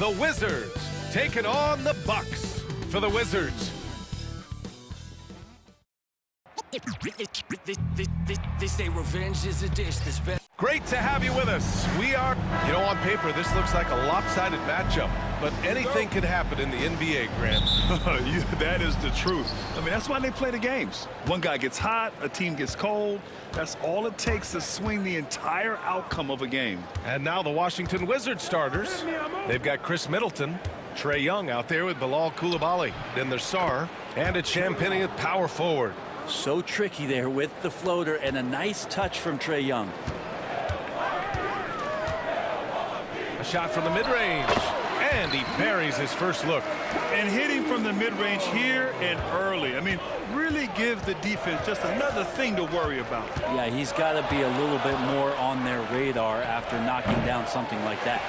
the Wizards taking on the Bucks. For the Wizards, They say revenge is a dish that's better. great to have you with us. We are, on paper, this looks like a lopsided matchup, but anything can happen in the NBA, Grant. That is the truth. I mean, that's why they play the games. One guy gets hot, a team gets cold. That's all it takes to swing the entire outcome of a game. And now the Washington Wizards starters. They've got Chris Middleton, Trae Young out there with Bilal Coulibaly, then there's Sarr, and it's Champagnie at power forward. So tricky there with the floater, and a nice touch from Trae Young. A shot from the mid-range, and he buries his first look. And hitting from the mid-range here and early. I mean, really give the defense just another thing to worry about. Yeah, he's got to be a little bit more on their radar after knocking down something like that.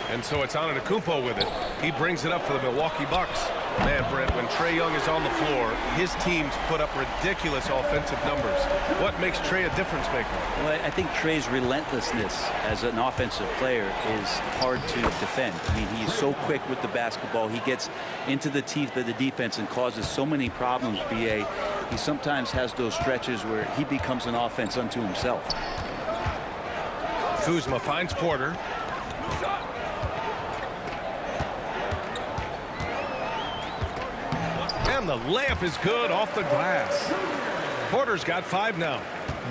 And so it's Antetokounmpo with it. He brings it up for the Milwaukee Bucks. Man, Brent, when Trae Young is on the floor, his teams put up ridiculous offensive numbers. What makes Trae a difference maker? Well, I think Trae's relentlessness as an offensive player is hard to defend. I mean, he's so quick with the basketball. He gets into the teeth of the defense and causes so many problems, B.A. He sometimes has those stretches where he becomes an offense unto himself. Kuzma finds Porter. And the layup is good off the glass. Porter's got 5 now.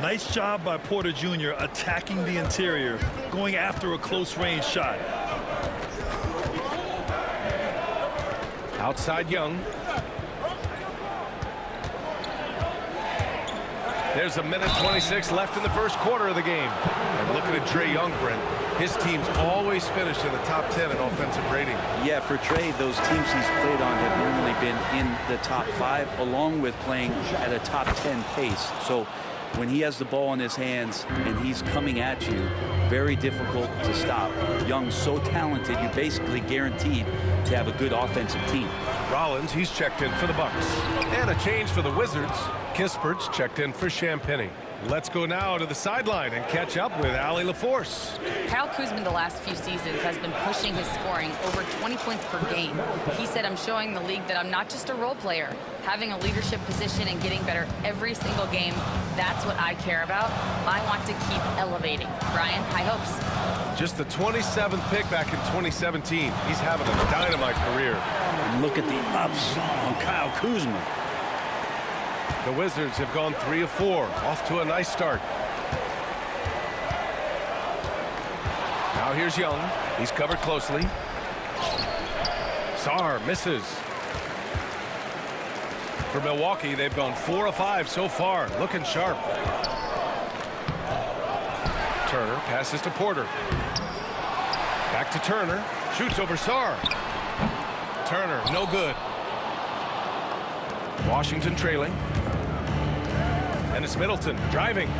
Nice job by Porter Jr. attacking the interior, going after a close-range shot. Outside Young. There's a minute 26 left in the first quarter of the game. And looking at Trae Young, Brent, his team's always finished in the top 10 in offensive rating. Yeah, for Trae, those teams he's played on have normally been in the top 5, along with playing at a top 10 pace. So when he has the ball in his hands and he's coming at you, very difficult to stop. Young's so talented, you're basically guaranteed to have a good offensive team. Rollins, he's checked in for the Bucks. And a change for the Wizards. Kispert's checked in for Champagnie. Let's go now to the sideline and catch up with Allie LaForce. Kyle Kuzma the last few seasons has been pushing his scoring over 20 points per game. He said, I'm showing the league that I'm not just a role player. Having a leadership position and getting better every single game, that's what I care about. I want to keep elevating. Brian, high hopes. Just the 27th pick back in 2017. He's having a dynamite career. And look at the ups on Kyle Kuzma. The Wizards have gone 3 of 4, off to a nice start. Now here's Young. He's covered closely. Sarr misses. For Milwaukee, they've gone 4 of 5 so far, looking sharp. Turner passes to Porter. Back to Turner. Shoots over Sarr. Turner, no good. Washington trailing. And it's Middleton driving.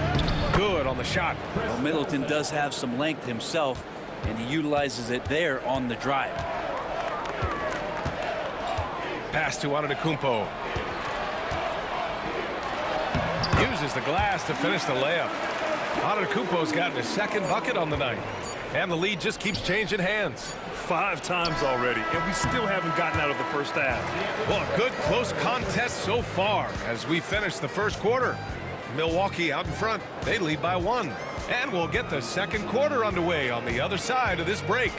Good on the shot. Well, Middleton does have some length himself, and he utilizes it there on the drive. Pass to Antetokounmpo. Uses the glass to finish the layup. Antetokounmpo's gotten his 2nd bucket on the night. And the lead just keeps changing hands. 5 times already, and we still haven't gotten out of the first half. Well, a good close contest so far as we finish the first quarter. Milwaukee out in front. They lead by 1. And we'll get the second quarter underway on the other side of this break.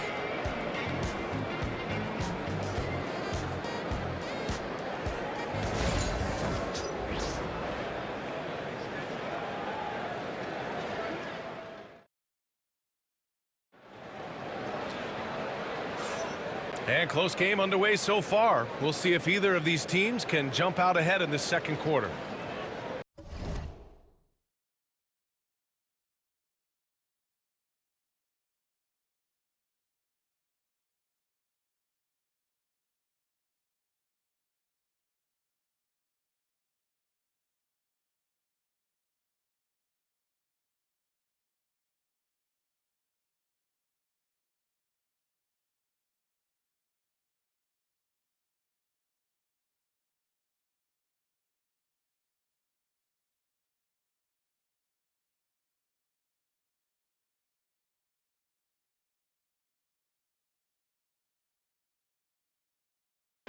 And close game underway so far. We'll see if either of these teams can jump out ahead in the second quarter.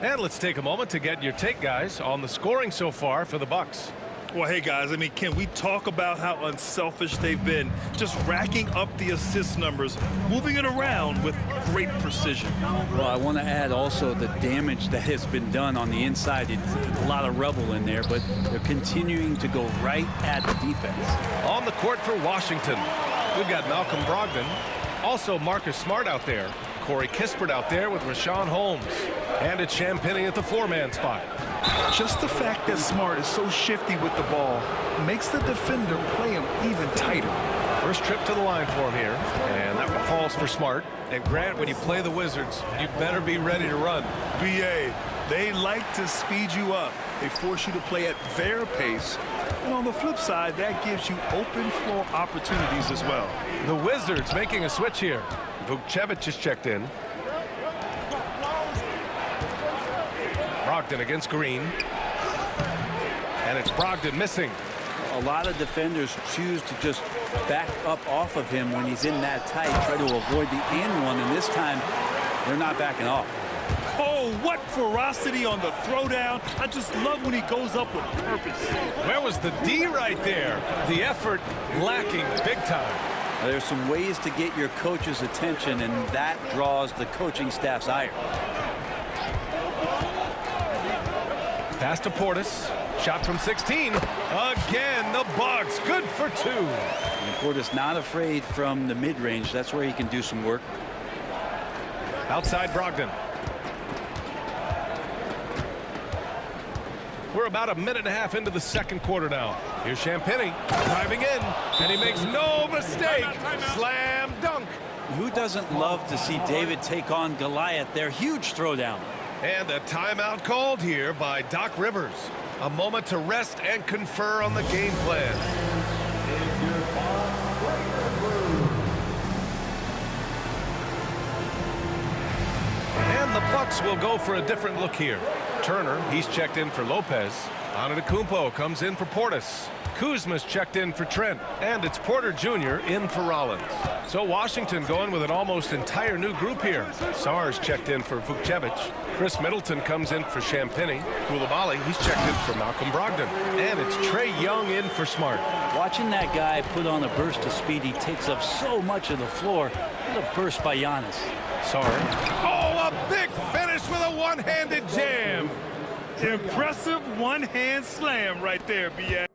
And let's take a moment to get your take, guys, on the scoring so far for the Bucks. Well, hey, guys, I mean, can we talk about how unselfish they've been? Just racking up the assist numbers, moving it around with great precision. Well, I want to add also the damage that has been done on the inside. It's a lot of rubble in there, but they're continuing to go right at the defense. On the court for Washington, we've got Malcolm Brogdon, also Marcus Smart out there, Corey Kispert out there with Rashawn Holmes, and it's Champagnie at the four-man spot. Just the fact that Smart is so shifty with the ball makes the defender play him even tighter. First trip to the line for him here, and that one falls for Smart. And Grant, when you play the Wizards, you better be ready to run. BA, they like to speed you up. They force you to play at their pace. And on the flip side, that gives you open floor opportunities as well. The Wizards making a switch here. Vukcevic is checked in. Brogdon against Green. And it's Brogdon missing. A lot of defenders choose to just back up off of him when he's in that tight, try to avoid the and one, and this time they're not backing off. Oh, what ferocity on the throwdown. I just love when he goes up with purpose. Where was the D right there? The effort lacking big time. There's some ways to get your coach's attention, and that draws the coaching staff's ire. Pass to Portis. Shot from 16. Again, the Bucks. Good for two. And Portis not afraid from the mid-range. That's where he can do some work. Outside Brogdon. We're about a minute and a half into the second quarter now. Here's Champagnie driving in, and he makes no mistake. Slam dunk. Who doesn't love to see David take on Goliath? Their huge throwdown. And a timeout called here by Doc Rivers. A moment to rest and confer on the game plan. And the Bucks will go for a different look here. Turner, he's checked in for Lopez. Antetokounmpo comes in for Portis. Kuzma's checked in for Trent. And it's Porter Jr. in for Rollins. So Washington going with an almost entire new group here. Sarge checked in for Vukcevic. Chris Middleton comes in for Champagnie. Koulibaly, he's checked in for Malcolm Brogdon. And it's Trae Young in for Smart. Watching that guy put on a burst of speed, he takes up so much of the floor. What a burst by Giannis. Sarge. Oh, a big finish with a one-handed jam. Impressive one-hand slam right there, B.A.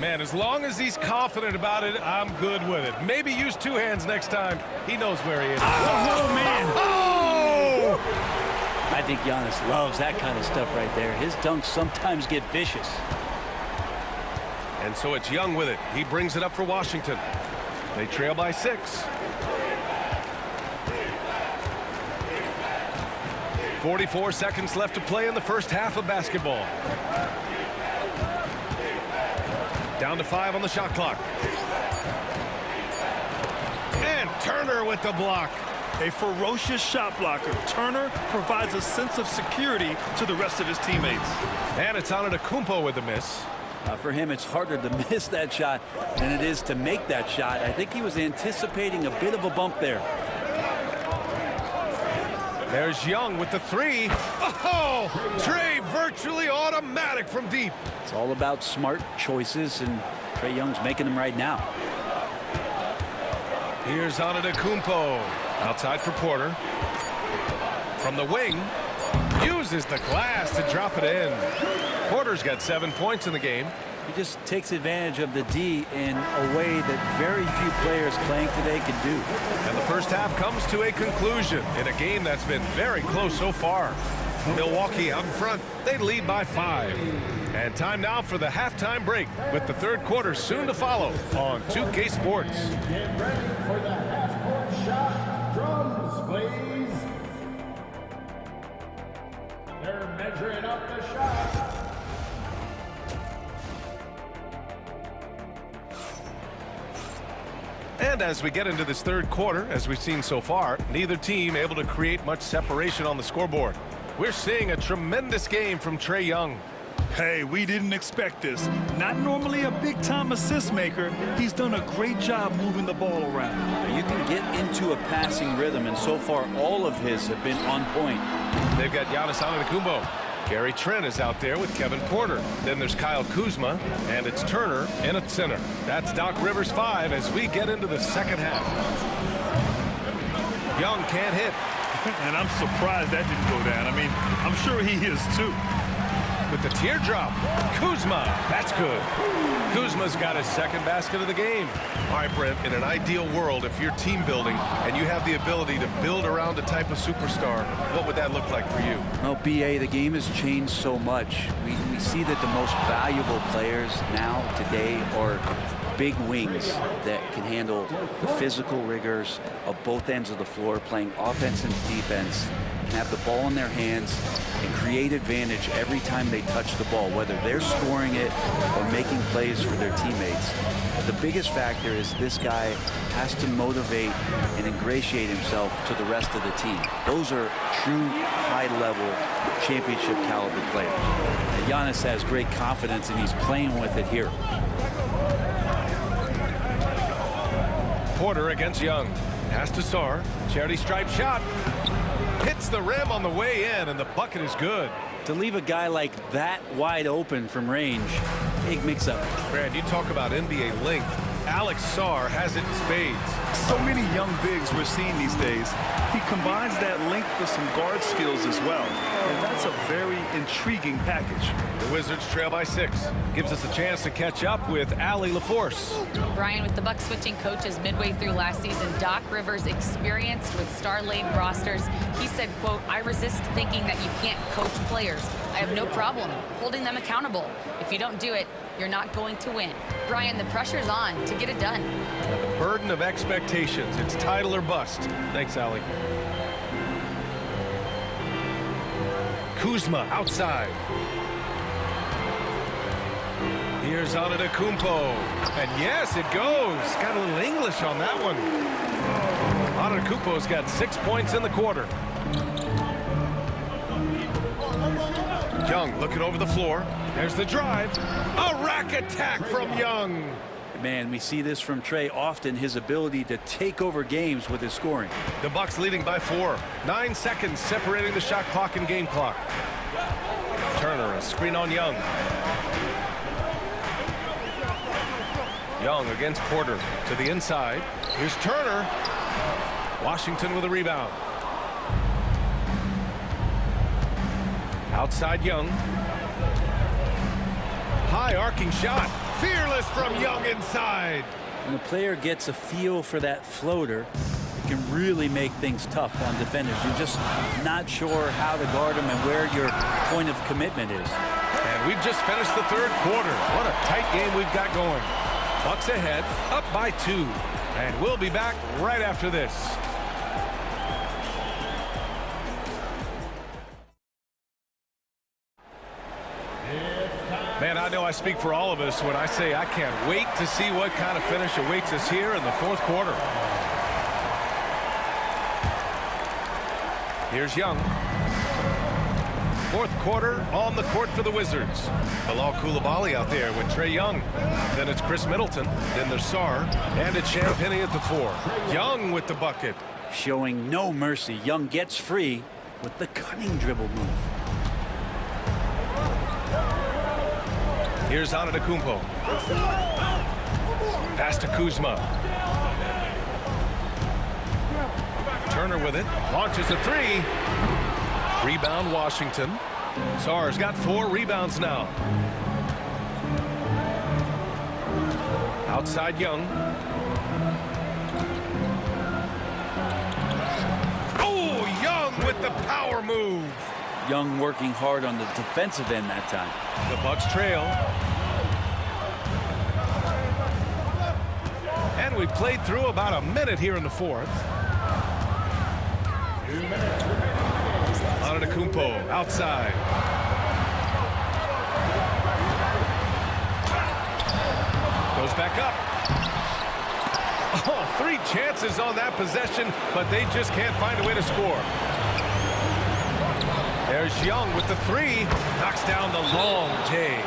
Man, as long as he's confident about it, I'm good with it. Maybe use two hands next time. He knows where he is. Oh, man. Oh! I think Giannis loves that kind of stuff right there. His dunks sometimes get vicious. And so it's Young with it. He brings it up for Washington. They trail by 6. 44 seconds left to play in the first half of basketball. Down to 5 on the shot clock. And Turner with the block. A ferocious shot blocker. Turner provides a sense of security to the rest of his teammates. And it's Antetokounmpo with the miss. For him, it's harder to miss that shot than it is to make that shot. I think he was anticipating a bit of a bump there. There's Young with the 3. Oh, Trae virtually automatic from deep. It's all about smart choices, and Trae Young's making them right now. Here's Antetokounmpo. Outside for Porter. From the wing. Uses the glass to drop it in. Porter's got 7 points in the game. He just takes advantage of the D in a way that very few players playing today can do. And the first half comes to a conclusion in a game that's been very close so far. Milwaukee out in front. They lead by 5. And time now for the halftime break with the third quarter soon to follow on 2K Sports. Get ready for the half-court shot. Drums, please. They're measuring up the shot. And as we get into this third quarter, as we've seen so far, neither team able to create much separation on the scoreboard. We're seeing a tremendous game from Trae Young. Hey, we didn't expect this. Not normally a big-time assist maker. He's done a great job moving the ball around. You can get into a passing rhythm, and so far all of his have been on point. They've got Giannis Antetokounmpo. Gary Trent is out there with Kevin Porter. Then there's Kyle Kuzma, and it's Turner in at center. That's Doc Rivers 5 as we get into the second half. Young can't hit. And I'm surprised that didn't go down. I mean, I'm sure he is too. With the teardrop, Kuzma, that's good. Kuzma's got his second basket of the game. All right, Brent, in an ideal world, if you're team building and you have the ability to build around a type of superstar, what would that look like for you? Well, BA, the game has changed so much. We see that the most valuable players now, today, are big wings that can handle the physical rigors of both ends of the floor, playing offense and defense, can have the ball in their hands and create advantage every time they touch the ball, whether they're scoring it or making plays for their teammates. The biggest factor is this guy has to motivate and ingratiate himself to the rest of the team. Those are true high-level championship caliber players. And Giannis has great confidence and he's playing with it here. Porter against Young. Pass to Sarr. Charity stripe shot. Hits the rim on the way in, and the bucket is good. To leave a guy like that wide open from range, big mix-up. Brad, you talk about NBA length. Alex Sarr has it in spades. So many young bigs we're seeing these days. He combines that length with some guard skills as well. And that's a very intriguing package. The Wizards trail by 6. Gives us a chance to catch up with Allie LaForce. Brian, with the Bucks switching coaches midway through last season, Doc Rivers, experienced with star-laden rosters, he said, quote, "I resist thinking that you can't coach players. I have no problem holding them accountable. If you don't do it, you're not going to win." Brian, the pressure's on to get it done. The burden of expectations. It's title or bust. Thanks, Allie. Kuzma outside. Here's Antetokounmpo. And yes, it goes. Got a little English on that one. Antetokounmpo's got 6 points in the quarter. Young looking over the floor. There's the drive. A rack attack from Young. Man, we see this from Trae often, his ability to take over games with his scoring. The Bucks leading by 4. 9 seconds separating the shot clock and game clock. Turner, a screen on Young. Young against Porter to the inside. Here's Turner. Washington with a rebound. Outside Young. High arcing shot. Fearless from Young inside. When the player gets a feel for that floater, it can really make things tough on defenders. You're just not sure how to guard them and where your point of commitment is. And we've just finished the third quarter. What a tight game we've got going. Bucks ahead, up by 2. And we'll be back right after this. Man, I know I speak for all of us when I say I can't wait to see what kind of finish awaits us here in the fourth quarter. Here's Young. Fourth quarter on the court for the Wizards. Bilal Coulibaly out there with Trae Young. Then it's Chris Middleton. Then there's Sarr. And it's Champagnie at the 4. Young with the bucket. Showing no mercy. Young gets free with the cunning dribble move. Here's Antetokounmpo. Pass to Kuzma. Turner with it. Launches a 3. Rebound Washington. Sarr's got 4 rebounds now. Outside Young. Oh, Young with the power move. Young working hard on the defensive end that time. The Bucks trail. And we played through about a minute here in the fourth. Antetokounmpo outside. Goes back up. Oh, 3 chances on that possession, but they just can't find a way to score. There's Young with the three. Knocks down the long J.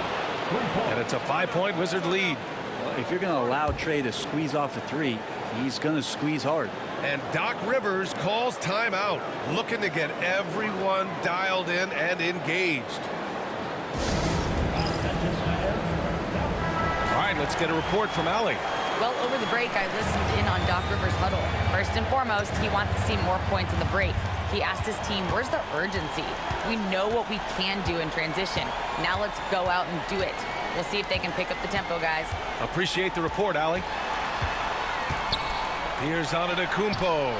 And it's a 5-point Wizard lead. Well, if you're going to allow Trae to squeeze off a three, he's going to squeeze hard. And Doc Rivers calls timeout, looking to get everyone dialed in and engaged. All right, let's get a report from Allie. Well, over the break, I listened in on Doc Rivers' huddle. First and foremost, he wants to see more points in the break. He asked his team, where's the urgency? We know what we can do in transition. Now let's go out and do it. We'll see if they can pick up the tempo, guys. Appreciate the report, Allie. Here's Antetokounmpo.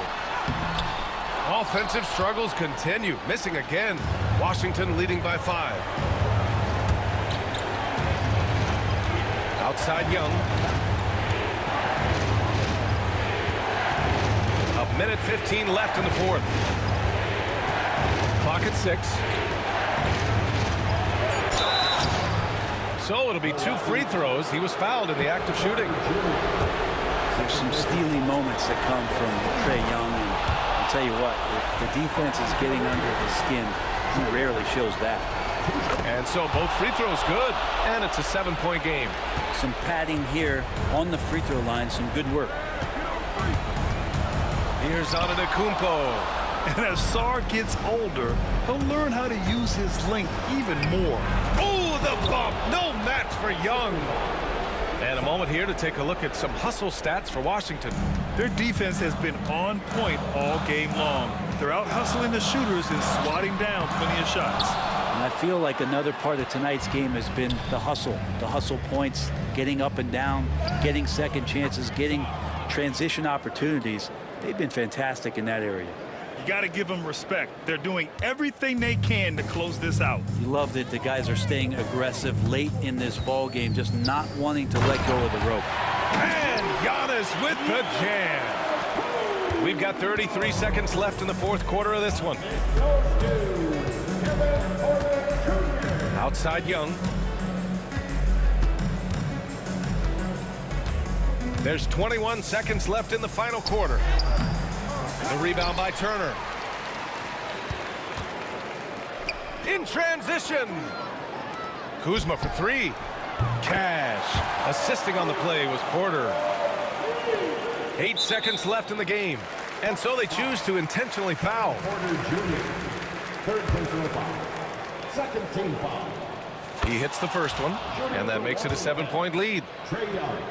Offensive struggles continue. Missing again. Washington leading by 5. Outside Young. A minute 15 left in the fourth. Clock at 6. So it'll be 2 free throws. He was fouled in the act of shooting. There's some steely moments that come from Trae Young, and I'll tell you what, if the defense is getting under his skin, he rarely shows that. And so both free throws good, and it's a 7-point game. Some padding here on the free throw line, some good work. Here's Antetokounmpo. And as Sar gets older, he'll learn how to use his length even more. Oh, the bump! No match for Young. And a moment here to take a look at some hustle stats for Washington. Their defense has been on point all game long. They're out hustling the shooters and swatting down plenty of shots. And I feel like another part of tonight's game has been the hustle points, getting up and down, getting second chances, getting transition opportunities. They've been fantastic in that area. You got to give them respect. They're doing everything they can to close this out. You love that the guys are staying aggressive late in this ball game, just not wanting to let go of the rope. And Giannis with the jam. We've got 33 seconds left in the fourth quarter of this one. Outside Young. There's 21 seconds left in the final quarter. The rebound by Turner. In transition. Kuzma for 3. Cash. Assisting on the play was Porter. 8 seconds left in the game. And so they choose to intentionally foul. Porter Jr. Third personal foul. Second team foul. He hits the first one, and that makes it a 7-point lead. Trae Young.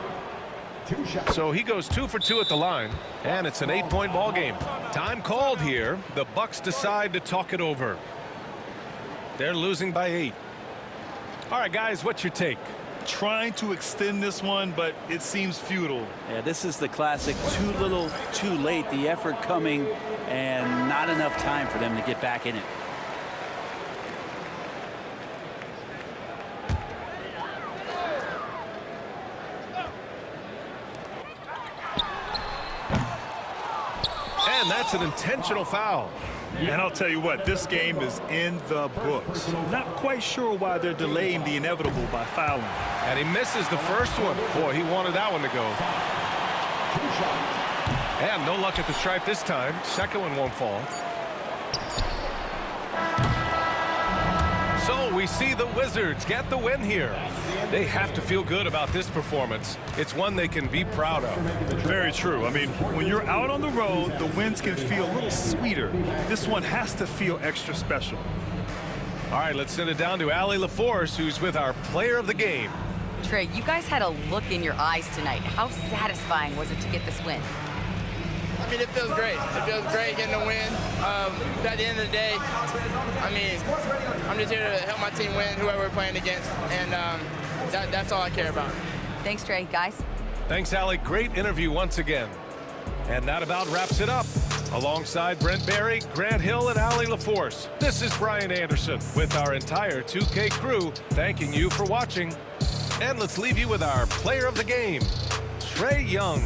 2 shots. So he goes 2 for 2 at the line, and it's an 8-point ball game. Time called here. The Bucks decide to talk it over. They're losing by 8. All right, guys, what's your take? Trying to extend this one, but it seems futile. Yeah, this is the classic too little, too late. The effort coming and not enough time for them to get back in it. And that's an intentional foul. And I'll tell you what, this game is in the books. Not quite sure why they're delaying the inevitable by fouling. And he misses the first one. Boy, he wanted that one to go. And no luck at the stripe this time. Second one won't fall. So we see the Wizards get the win here. They have to feel good about this performance. It's one they can be proud of. Very true. I mean, when you're out on the road, the wins can feel a little sweeter. This one has to feel extra special. All right, let's send it down to Allie LaForce, who's with our player of the game. Trae, you guys had a look in your eyes tonight. How satisfying was it to get this win? I mean, it feels great. It feels great getting a win. At the end of the day, I mean, I'm just here to help my team win, whoever we're playing against, and that's all I care about. Thanks, Trae. Guys? Thanks, Allie. Great interview once again. And that about wraps it up. Alongside Brent Barry, Grant Hill, and Allie LaForce, this is Brian Anderson with our entire 2K crew thanking you for watching. And let's leave you with our player of the game, Trae Young.